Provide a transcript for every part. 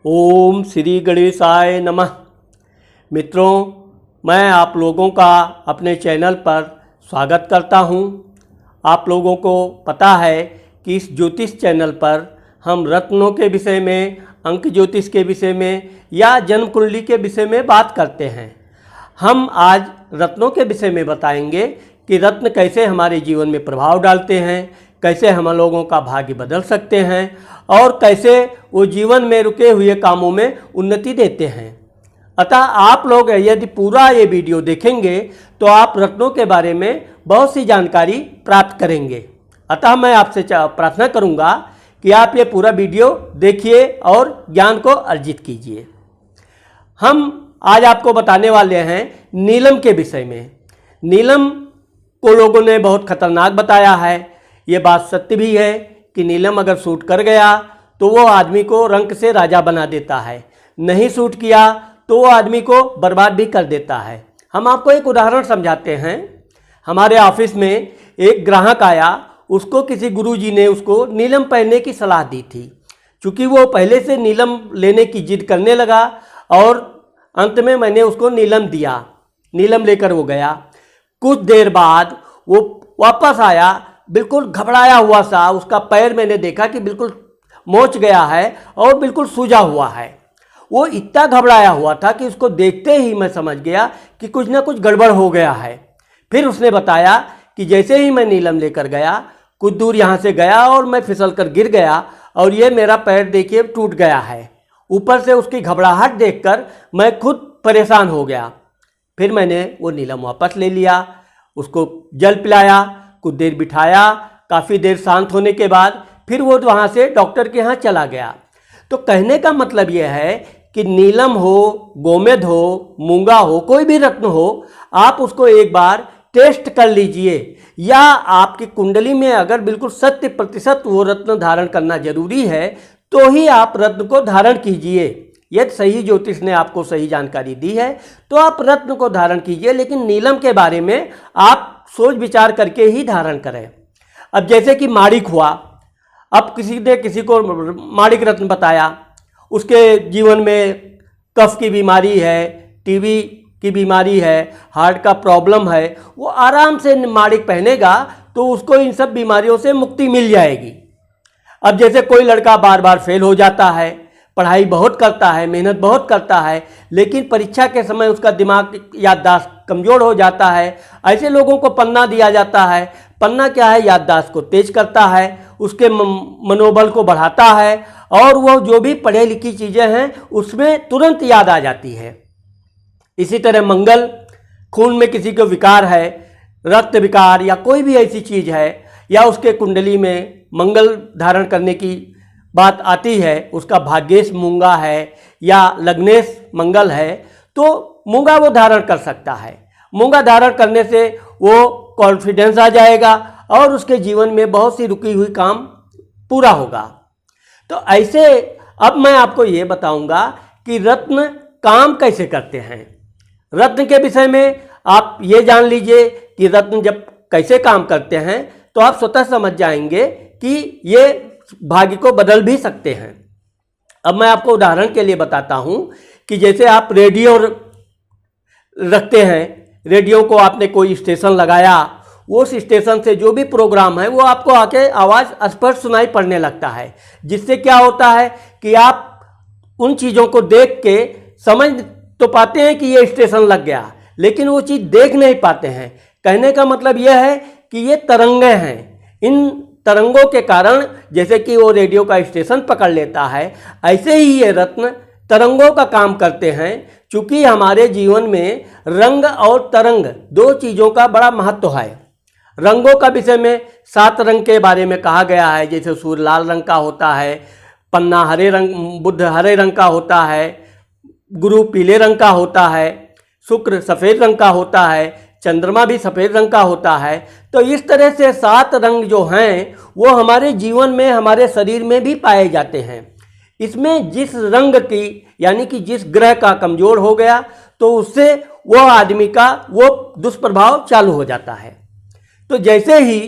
ओम श्री गणेशाय नमः। मित्रों, मैं आप लोगों का अपने चैनल पर स्वागत करता हूं। आप लोगों को पता है कि इस ज्योतिष चैनल पर हम रत्नों के विषय में, अंक ज्योतिष के विषय में या जन्म कुंडली के विषय में बात करते हैं। हम आज रत्नों के विषय में बताएंगे कि रत्न कैसे हमारे जीवन में प्रभाव डालते हैं, कैसे हम लोगों का भाग्य बदल सकते हैं और कैसे वो जीवन में रुके हुए कामों में उन्नति देते हैं। अतः आप लोग यदि पूरा ये वीडियो देखेंगे तो आप रत्नों के बारे में बहुत सी जानकारी प्राप्त करेंगे। अतः मैं आपसे प्रार्थना करूंगा कि आप ये पूरा वीडियो देखिए और ज्ञान को अर्जित कीजिए। हम आज आपको बताने वाले हैं नीलम के विषय में। नीलम को लोगों ने बहुत खतरनाक बताया है। ये बात सत्य भी है कि नीलम अगर सूट कर गया तो वो आदमी को रंक से राजा बना देता है, नहीं सूट किया तो वो आदमी को बर्बाद भी कर देता है। हम आपको एक उदाहरण समझाते हैं। हमारे ऑफिस में एक ग्राहक आया, उसको किसी गुरुजी ने उसको नीलम पहनने की सलाह दी थी। चूँकि वो पहले से नीलम लेने की जिद करने लगा और अंत में मैंने उसको नीलम दिया। नीलम लेकर वो गया। कुछ देर बाद वो वापस आया, बिल्कुल घबराया हुआ सा। उसका पैर मैंने देखा कि बिल्कुल मोच गया है और बिल्कुल सूजा हुआ है। वो इतना घबराया हुआ था कि उसको देखते ही मैं समझ गया कि कुछ ना कुछ गड़बड़ हो गया है। फिर उसने बताया कि जैसे ही मैं नीलम लेकर गया, कुछ दूर यहाँ से गया और मैं फिसल कर गिर गया और ये मेरा पैर देखिए टूट गया है। ऊपर से उसकी घबराहट देखकर मैं खुद परेशान हो गया। फिर मैंने वो नीलम वापस ले लिया, उसको जल पिलाया, कुछ देर बिठाया। काफ़ी देर शांत होने के बाद फिर वो वहाँ से डॉक्टर के यहाँ चला गया। तो कहने का मतलब यह है कि नीलम हो, गोमेद हो, मूंगा हो, कोई भी रत्न हो, आप उसको एक बार टेस्ट कर लीजिए। या आपकी कुंडली में अगर बिल्कुल 100% वो रत्न धारण करना जरूरी है तो ही आप रत्न को धारण कीजिए। यदि सही ज्योतिष ने आपको सही जानकारी दी है तो आप रत्न को धारण कीजिए, लेकिन नीलम के बारे में आप सोच विचार करके ही धारण करें। अब जैसे कि माणिक हुआ, अब किसी ने किसी को माणिक रत्न बताया, उसके जीवन में कफ की बीमारी है, टीबी की बीमारी है, हार्ट का प्रॉब्लम है, वो आराम से माणिक पहनेगा तो उसको इन सब बीमारियों से मुक्ति मिल जाएगी। अब जैसे कोई लड़का बार बार फेल हो जाता है, पढ़ाई बहुत करता है, मेहनत बहुत करता है, लेकिन परीक्षा के समय उसका दिमाग याददाश्त कमज़ोर हो जाता है। ऐसे लोगों को पन्ना दिया जाता है। पन्ना क्या है? याददाश्त को तेज करता है, उसके मनोबल को बढ़ाता है और वो जो भी पढ़े लिखी चीज़ें हैं उसमें तुरंत याद आ जाती है। इसी तरह मंगल, खून में किसी को विकार है, रक्त विकार या कोई भी ऐसी चीज़ है, या उसके कुंडली में मंगल धारण करने की बात आती है, उसका भाग्येश मूंगा है या लग्नेश मंगल है, तो मूंगा वो धारण कर सकता है। मूंगा धारण करने से वो कॉन्फिडेंस आ जाएगा और उसके जीवन में बहुत सी रुकी हुई काम पूरा होगा। तो ऐसे अब मैं आपको ये बताऊंगा कि रत्न काम कैसे करते हैं। रत्न के विषय में आप ये जान लीजिए कि रत्न जब कैसे काम करते हैं तो आप स्वतः समझ जाएंगे कि ये भाग्य को बदल भी सकते हैं। अब मैं आपको उदाहरण के लिए बताता हूं कि जैसे आप रेडियो रखते हैं, रेडियो को आपने कोई स्टेशन लगाया, उस स्टेशन से जो भी प्रोग्राम है वो आपको आके आवाज़ स्पष्ट सुनाई पड़ने लगता है, जिससे क्या होता है कि आप उन चीज़ों को देख के समझ तो पाते हैं कि ये स्टेशन लग गया, लेकिन वो चीज़ देख नहीं पाते हैं। कहने का मतलब यह है कि ये तरंगें हैं। इन तरंगों के कारण जैसे कि वो रेडियो का स्टेशन पकड़ लेता है, ऐसे ही ये रत्न तरंगों का काम करते हैं। चूँकि हमारे जीवन में रंग और तरंग दो चीज़ों का बड़ा महत्व है। रंगों का विषय में 7 रंग के बारे में कहा गया है। जैसे सूर्य लाल रंग का होता है, पन्ना हरे रंग, बुध हरे रंग का होता है, गुरु पीले रंग का होता है, शुक्र सफ़ेद रंग का होता है, चंद्रमा भी सफ़ेद रंग का होता है। तो इस तरह से 7 रंग जो हैं वो हमारे जीवन में, हमारे शरीर में भी पाए जाते हैं। इसमें जिस रंग की यानी कि जिस ग्रह का कमज़ोर हो गया तो उससे वो आदमी का वो दुष्प्रभाव चालू हो जाता है। तो जैसे ही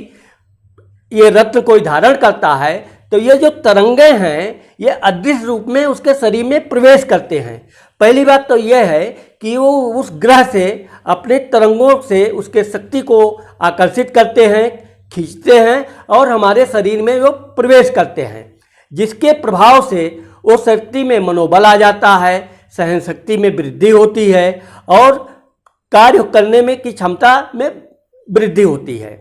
ये रत्न कोई धारण करता है तो ये जो तरंगे हैं ये अदृश्य रूप में उसके शरीर में प्रवेश करते हैं। पहली बात तो यह है कि वो उस ग्रह से अपने तरंगों से उसके शक्ति को आकर्षित करते हैं, खींचते हैं और हमारे शरीर में वो प्रवेश करते हैं, जिसके प्रभाव से वो शक्ति में मनोबल आ जाता है, सहन शक्ति में वृद्धि होती है और कार्य करने में की क्षमता में वृद्धि होती है।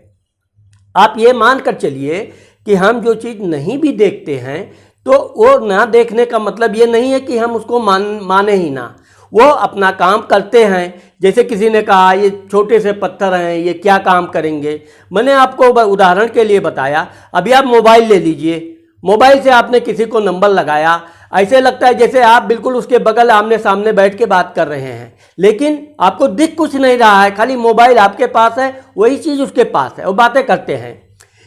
आप ये मानकर चलिए कि हम जो चीज़ नहीं भी देखते हैं तो वो ना देखने का मतलब ये नहीं है कि हम उसको माने ही ना, वो अपना काम करते हैं। जैसे किसी ने कहा ये छोटे से पत्थर हैं, ये क्या काम करेंगे। मैंने आपको उदाहरण के लिए बताया, अभी आप मोबाइल ले लीजिए, मोबाइल से आपने किसी को नंबर लगाया, ऐसे लगता है जैसे आप बिल्कुल उसके बगल आमने सामने बैठ के बात कर रहे हैं, लेकिन आपको दिख कुछ नहीं रहा है, खाली मोबाइल आपके पास है, वही चीज़ उसके पास है, वो बातें करते हैं।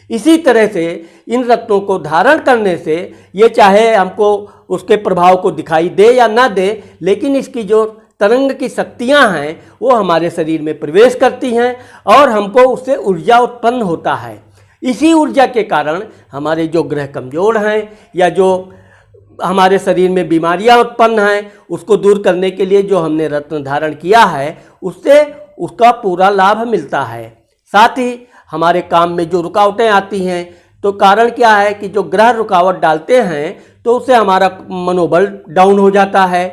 इसी तरह से इन रत्नों को धारण करने से ये चाहे हमको उसके प्रभाव को दिखाई दे या ना दे, लेकिन इसकी जो तरंग की शक्तियाँ हैं वो हमारे शरीर में प्रवेश करती हैं और हमको उससे ऊर्जा उत्पन्न होता है। इसी ऊर्जा के कारण हमारे जो ग्रह कमज़ोर हैं या जो हमारे शरीर में बीमारियां उत्पन्न हैं उसको दूर करने के लिए जो हमने रत्न धारण किया है उससे उसका पूरा लाभ मिलता है। साथ ही हमारे काम में जो रुकावटें आती हैं तो कारण क्या है कि जो ग्रह रुकावट डालते हैं तो उससे हमारा मनोबल डाउन हो जाता है।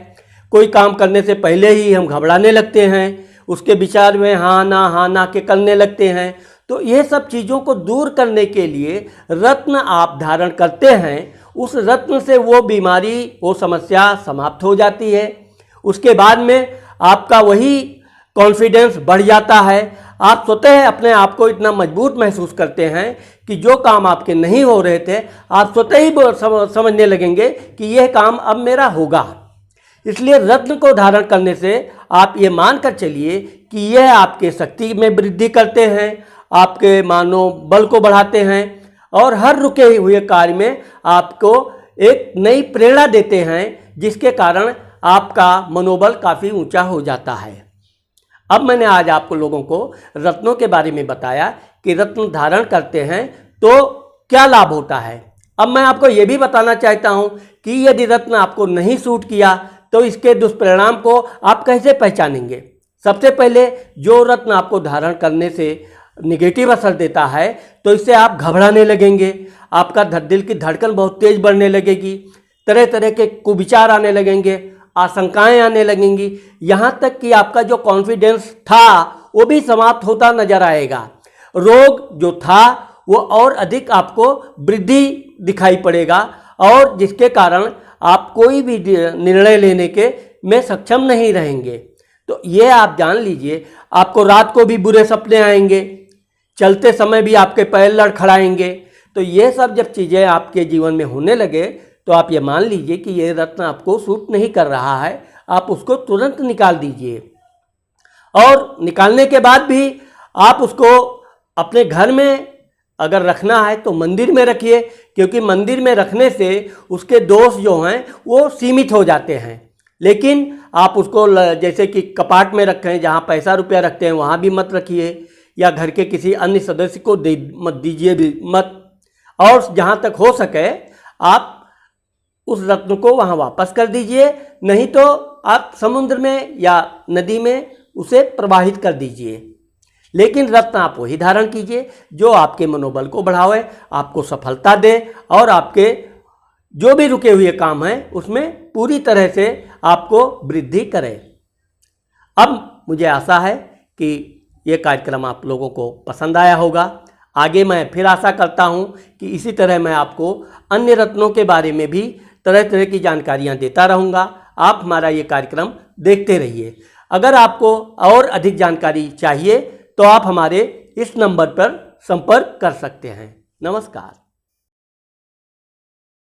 कोई काम करने से पहले ही हम घबराने लगते हैं, उसके विचार में हाँ ना के करने लगते हैं। तो ये सब चीज़ों को दूर करने के लिए रत्न आप धारण करते हैं, उस रत्न से वो बीमारी वो समस्या समाप्त हो जाती है। उसके बाद में आपका वही कॉन्फिडेंस बढ़ जाता है, आप स्वतः अपने आप को इतना मजबूत महसूस करते हैं कि जो काम आपके नहीं हो रहे थे आप स्वतः ही समझने लगेंगे कि यह काम अब मेरा होगा। इसलिए रत्न को धारण करने से आप ये मानकर चलिए कि यह आपके शक्ति में वृद्धि करते हैं, आपके मनोबल को बढ़ाते हैं और हर रुके हुए कार्य में आपको एक नई प्रेरणा देते हैं, जिसके कारण आपका मनोबल काफ़ी ऊंचा हो जाता है। अब मैंने आज आपको लोगों को रत्नों के बारे में बताया कि रत्न धारण करते हैं तो क्या लाभ होता है। अब मैं आपको ये भी बताना चाहता हूँ कि यदि रत्न आपको नहीं सूट किया तो इसके दुष्परिणाम को आप कैसे पहचानेंगे। सबसे पहले जो रत्न आपको धारण करने से निगेटिव असर देता है तो इससे आप घबराने लगेंगे, आपका दिल की धड़कन बहुत तेज बढ़ने लगेगी, तरह तरह के कुविचार आने लगेंगे, आशंकाएं आने लगेंगी, यहाँ तक कि आपका जो कॉन्फिडेंस था वो भी समाप्त होता नजर आएगा। रोग जो था वो और अधिक आपको वृद्धि दिखाई पड़ेगा और जिसके कारण आप कोई भी निर्णय लेने के में सक्षम नहीं रहेंगे। तो ये आप जान लीजिए, आपको रात को भी बुरे सपने आएंगे, चलते समय भी आपके पैर लड़खड़ाएंगे। तो ये सब जब चीज़ें आपके जीवन में होने लगे तो आप ये मान लीजिए कि ये रत्न आपको सूट नहीं कर रहा है, आप उसको तुरंत निकाल दीजिए। और निकालने के बाद भी आप उसको अपने घर में अगर रखना है तो मंदिर में रखिए, क्योंकि मंदिर में रखने से उसके दोष जो हैं वो सीमित हो जाते हैं। लेकिन आप उसको जैसे कि कपाट में रखें, जहाँ पैसा रुपया रखते हैं वहाँ भी मत रखिए, या घर के किसी अन्य सदस्य को मत दीजिए भी मत। और जहाँ तक हो सके आप उस रत्न को वहाँ वापस कर दीजिए, नहीं तो आप समुद्र में या नदी में उसे प्रवाहित कर दीजिए। लेकिन रत्न आप वही धारण कीजिए जो आपके मनोबल को बढ़ावे, आपको सफलता दे और आपके जो भी रुके हुए काम हैं उसमें पूरी तरह से आपको वृद्धि करे। अब मुझे आशा है कि ये कार्यक्रम आप लोगों को पसंद आया होगा। आगे मैं फिर आशा करता हूँ कि इसी तरह मैं आपको अन्य रत्नों के बारे में भी तरह तरह की जानकारियाँ देता रहूँगा। आप हमारा ये कार्यक्रम देखते रहिए। अगर आपको और अधिक जानकारी चाहिए तो आप हमारे इस नंबर पर संपर्क कर सकते हैं। नमस्कार।